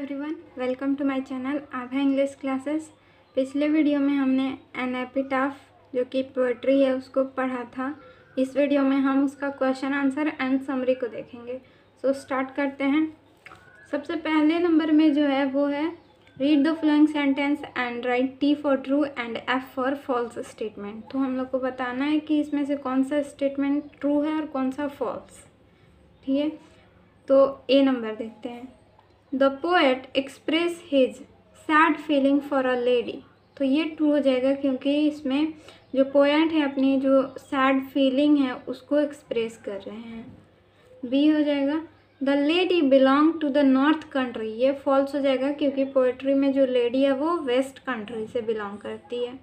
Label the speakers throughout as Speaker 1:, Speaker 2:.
Speaker 1: Everyone, welcome to my channel Abha English classes. पिछले video में हमने एन एपिटाफ जो कि पोएट्री है उसको पढ़ा था। इस वीडियो में हम उसका क्वेश्चन आंसर एंड समरी को देखेंगे। सो स्टार्ट करते हैं। सबसे पहले नंबर में जो है वो है read the following sentence and write T for true and F for false statement. तो हम लोग को बताना है कि इसमें से कौन सा स्टेटमेंट ट्रू है और कौन सा फॉल्स। ठीक है, तो ए नंबर देखते हैं। The poet express his sad feeling for a lady. तो ये ट्रू हो जाएगा क्योंकि इसमें जो पोएट है अपनी जो सैड फीलिंग है उसको एक्सप्रेस कर रहे हैं। बी हो जाएगा the lady belong to the north country. ये फॉल्स हो जाएगा क्योंकि पोएट्री में जो लेडी है वो वेस्ट कंट्री से बिलोंग करती है।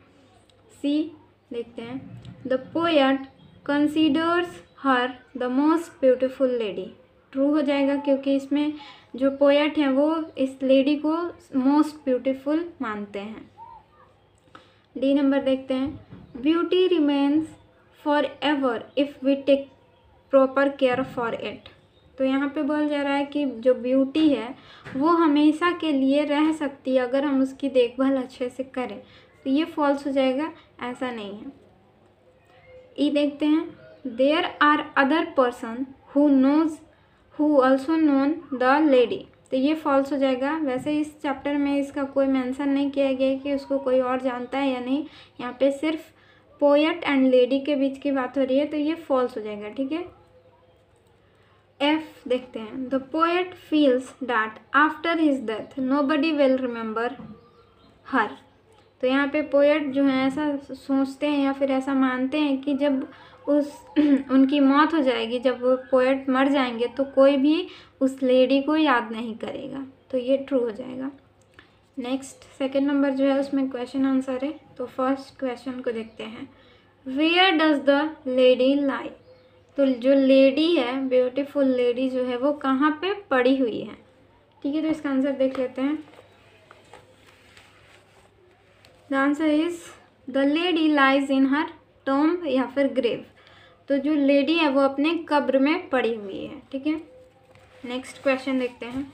Speaker 1: सी देखते हैं। The poet considers her the most beautiful lady. True हो जाएगा क्योंकि इसमें जो पोएट हैं वो इस लेडी को मोस्ट ब्यूटीफुल मानते हैं। डी नंबर देखते हैं। Beauty remains forever if we take proper care for it. तो यहाँ पे बोला जा रहा है कि जो ब्यूटी है वो हमेशा के लिए रह सकती है अगर हम उसकी देखभाल अच्छे से करें। तो ये फॉल्स हो जाएगा, ऐसा नहीं है। ई देखते हैं। There are other person who also known the lady. तो ये फॉल्स हो जाएगा। वैसे इस चैप्टर में इसका कोई मेंशन नहीं किया गया कि उसको कोई और जानता है या नहीं। यहाँ पे सिर्फ पोएट एंड लेडी के बीच की बात हो रही है, तो ये फॉल्स हो जाएगा। ठीक है, एफ देखते हैं। The poet feels that after his death nobody will remember her. तो यहाँ पे पोएट जो है ऐसा सोचते हैं या फिर ऐसा मानते हैं कि जब उनकी मौत हो जाएगी, जब वो पोएट मर जाएंगे तो कोई भी उस लेडी को याद नहीं करेगा। तो ये ट्रू हो जाएगा। नेक्स्ट सेकंड नंबर जो है उसमें क्वेश्चन आंसर है। तो फर्स्ट क्वेश्चन को देखते हैं। वेयर डज द लेडी लाई। तो जो लेडी है, ब्यूटीफुल लेडी जो है वो कहाँ पे पड़ी हुई है। ठीक है, तो इसका आंसर देख लेते हैं। The answer is the lady lies in her tomb या फिर ग्रेव। तो जो लेडी है वो अपने कब्र में पड़ी हुई है। ठीक है, नेक्स्ट क्वेश्चन देखते हैं।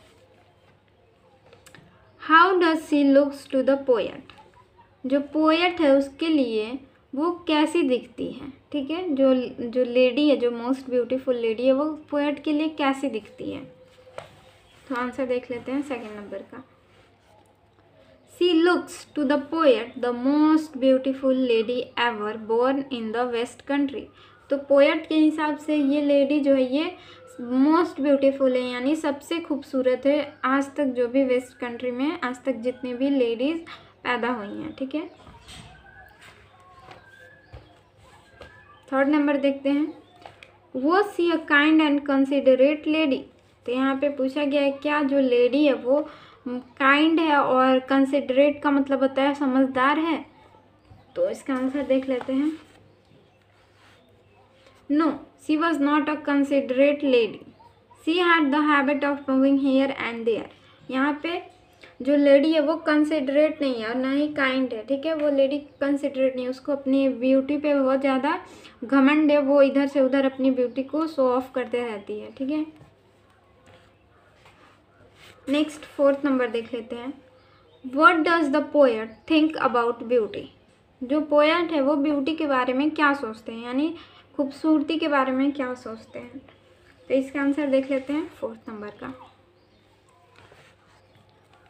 Speaker 1: How does she looks to the poet. जो पोएट है उसके लिए वो कैसी दिखती है। ठीक है, जो लेडी है, जो मोस्ट ब्यूटीफुल लेडी है वो पोएट के लिए कैसी दिखती है। तो आंसर देख लेते हैं सेकंड नंबर का। She looks to the poet the most beautiful lady ever born in the West country। तो पोएट के हिसाब से ये लेडी जो है ये मोस्ट ब्यूटीफुल है, यानी सबसे खूबसूरत है आज तक जो भी वेस्ट कंट्री में आज तक जितनी भी लेडीज पैदा हुई हैं। ठीक है, थर्ड नंबर देखते हैं। वो she a kind and considerate lady. तो यहाँ पे पूछा गया है क्या जो लेडी है वो काइंड है और कंसिडरेट का मतलब होता है समझदार है। तो इसका आंसर देख लेते हैं। No, she was not a considerate lady. She had the habit of moving here and there. यहाँ पे जो लेडी है वो कंसिडरेट नहीं है और ना ही काइंड है। ठीक है, वो लेडी कंसिडरेट नहीं है, उसको अपनी ब्यूटी पे बहुत ज़्यादा घमंड है, वो इधर से उधर अपनी ब्यूटी को शो ऑफ करते रहती है। ठीक है, नेक्स्ट फोर्थ नंबर देख लेते हैं। What does the poet think about beauty. जो पोएट है वो ब्यूटी के बारे में क्या सोचते हैं, यानी खूबसूरती के बारे में क्या सोचते हैं। तो इसका आंसर देख लेते हैं फोर्थ नंबर का।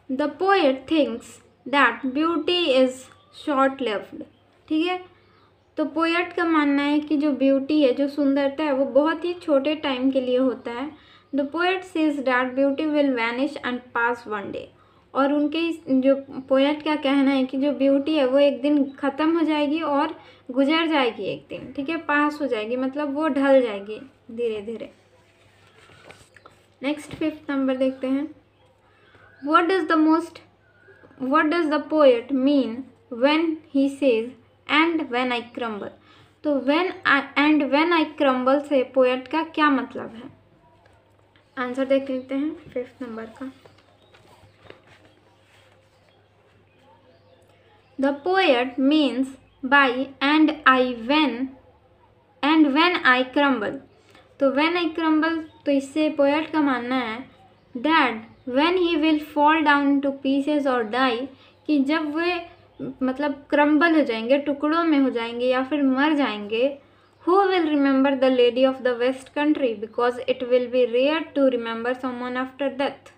Speaker 1: The poet thinks that beauty is short lived. ठीक है, तो पोएट का मानना है कि जो ब्यूटी है, जो सुंदरता है वो बहुत ही छोटे टाइम के लिए होता है। The poet says that beauty will vanish and pass one day. और उनके जो पोएट का कहना है कि जो ब्यूटी है वो एक दिन ख़त्म हो जाएगी और गुजर जाएगी एक दिन। ठीक है, पास हो जाएगी मतलब वो ढल जाएगी धीरे धीरे। नेक्स्ट फिफ्थ नंबर देखते हैं। What does the poet mean when he says and when I crumble. तो व्हेन आई क्रम्बल से पोएट का क्या मतलब है। आंसर देख लेते हैं फिफ्थ नंबर का। The poet means by and when I crumble. तो व्हेन आई क्रम्बल, तो इससे पोएट का मानना है that when he will fall down two pieces और डाई, कि जब वे मतलब क्रम्बल हो जाएंगे, टुकड़ों में हो जाएंगे या फिर मर जाएंगे. Who will remember the lady of the west country because it will be rare to remember someone after death.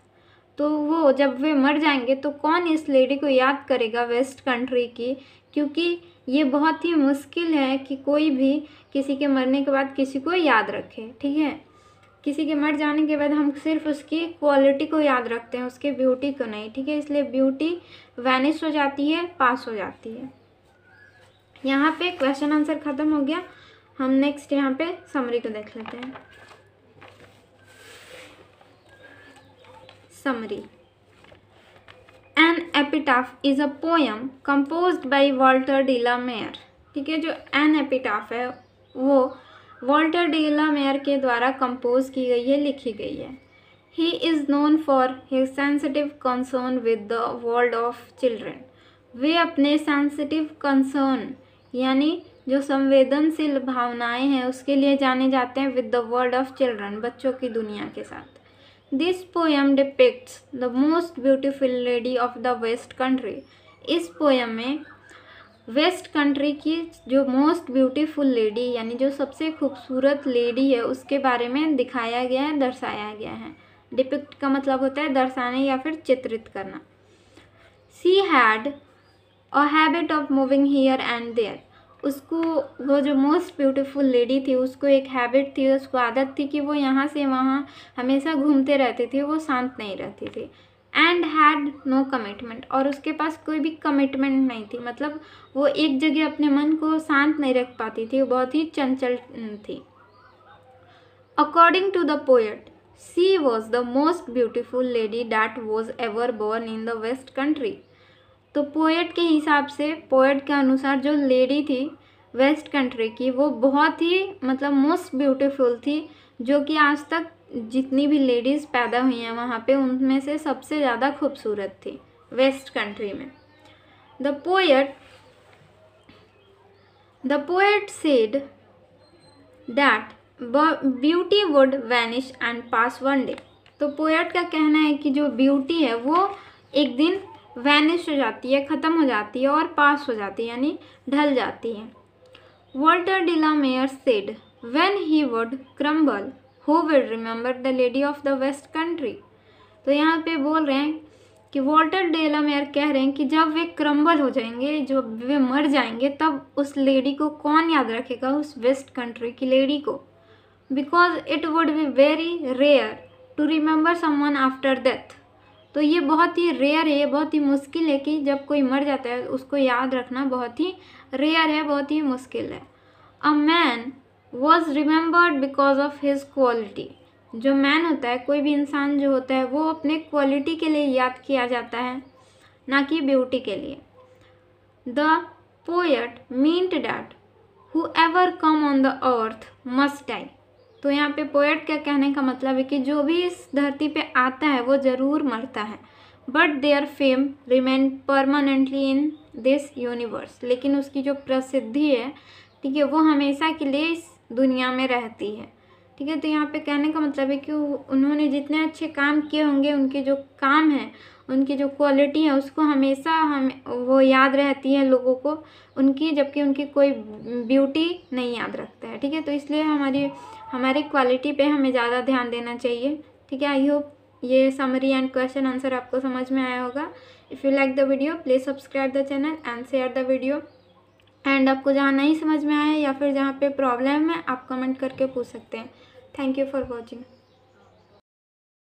Speaker 1: तो वो जब वे मर जाएंगे तो कौन इस लेडी को याद करेगा वेस्ट कंट्री की, क्योंकि ये बहुत ही मुश्किल है कि कोई भी किसी के मरने के बाद किसी को याद रखे. ठीक है, किसी के मर जाने के बाद हम सिर्फ उसकी क्वालिटी को याद रखते हैं, उसके ब्यूटी को नहीं. ठीक है, इसलिए ब्यूटी वैनिश हो जाती है, पास हो जाती है. यहाँ पे क्वेश्चन आंसर ख़त्म हो गया. हम नेक्स्ट यहाँ पे समरी को देख लेते हैं. Summary. An epitaph is a poem composed by Walter de la Mare. ठीक है, जो एन एपिटाफ है वो वॉल्टर डी ला मेयर के द्वारा कंपोज की गई है, लिखी गई है. He is known for his sensitive concern with the world of children. वे अपने सेंसिटिव कंसर्न यानी जो संवेदनशील भावनाएं हैं उसके लिए जाने जाते हैं with the world of children, बच्चों की दुनिया के साथ. This poem depicts the most beautiful lady of the west country. इस पोएम में वेस्ट कंट्री की जो मोस्ट ब्यूटीफुल लेडी यानी जो सबसे खूबसूरत लेडी है उसके बारे में दिखाया गया है, दर्शाया गया है. डिपिक्ट का मतलब होता है दर्शाने या फिर चित्रित करना. She had a habit of moving here and there. उसको वो जो मोस्ट ब्यूटीफुल लेडी थी उसको एक हैबिट थी, उसको आदत थी कि वो यहाँ से वहाँ हमेशा घूमते रहती थी, वो शांत नहीं रहती थी. एंड हैड नो कमिटमेंट, और उसके पास कोई भी कमिटमेंट नहीं थी, मतलब वो एक जगह अपने मन को शांत नहीं रख पाती थी, वो बहुत ही चंचल थी. According to the poet she was the most beautiful lady that was ever born in the west country. तो पोएट के हिसाब से, पोएट के अनुसार जो लेडी थी वेस्ट कंट्री की वो बहुत ही मतलब मोस्ट ब्यूटीफुल थी, जो कि आज तक जितनी भी लेडीज़ पैदा हुई हैं वहाँ पे उनमें से सबसे ज़्यादा खूबसूरत थी वेस्ट कंट्री में. The poet said that beauty would vanish and pass one day. तो पोएट का कहना है कि जो ब्यूटी है वो एक दिन वैनिश हो जाती है, ख़त्म हो जाती है और पास हो जाती है यानी ढल जाती है. Walter de la Mare said when he would crumble who will remember the lady of the west country. तो यहाँ पे बोल रहे हैं कि वॉल्टर डी ला मेयर कह रहे हैं कि जब वे क्रम्बल हो जाएंगे, जब वे मर जाएंगे, तब उस लेडी को कौन याद रखेगा, उस वेस्ट कंट्री की लेडी को. Because it would be very rare to remember someone after death. तो ये बहुत ही रेयर है, ये बहुत ही मुश्किल है कि जब कोई मर जाता है उसको याद रखना बहुत ही रेयर है, बहुत ही मुश्किल है. A man was remembered because of his quality. जो मैन होता है, कोई भी इंसान जो होता है वो अपने क्वालिटी के लिए याद किया जाता है, ना कि ब्यूटी के लिए. The poet meant that whoever come on the earth must die. तो यहाँ पे पोएट का कहने का मतलब है कि जो भी इस धरती पे आता है वो ज़रूर मरता है. But their fame remain permanently in this universe. लेकिन उसकी जो प्रसिद्धि है, ठीक है, वो हमेशा के लिए इस दुनिया में रहती है. ठीक है, तो यहाँ पे कहने का मतलब है कि उन्होंने जितने अच्छे काम किए होंगे, उनके जो काम है, उनकी जो क्वालिटी है उसको हमेशा वो याद रहती है लोगों को उनकी, जबकि उनकी कोई ब्यूटी नहीं याद रखता है. ठीक है, तो इसलिए हमारी क्वालिटी पे हमें ज़्यादा ध्यान देना चाहिए. ठीक है, आई होप ये समरी एंड क्वेश्चन आंसर आपको समझ में आया होगा. If you like the video please subscribe the channel and share the video. And आपको जहाँ नहीं समझ में आए या फिर जहाँ पे प्रॉब्लम है आप कमेंट करके पूछ सकते हैं. Thank you for watching.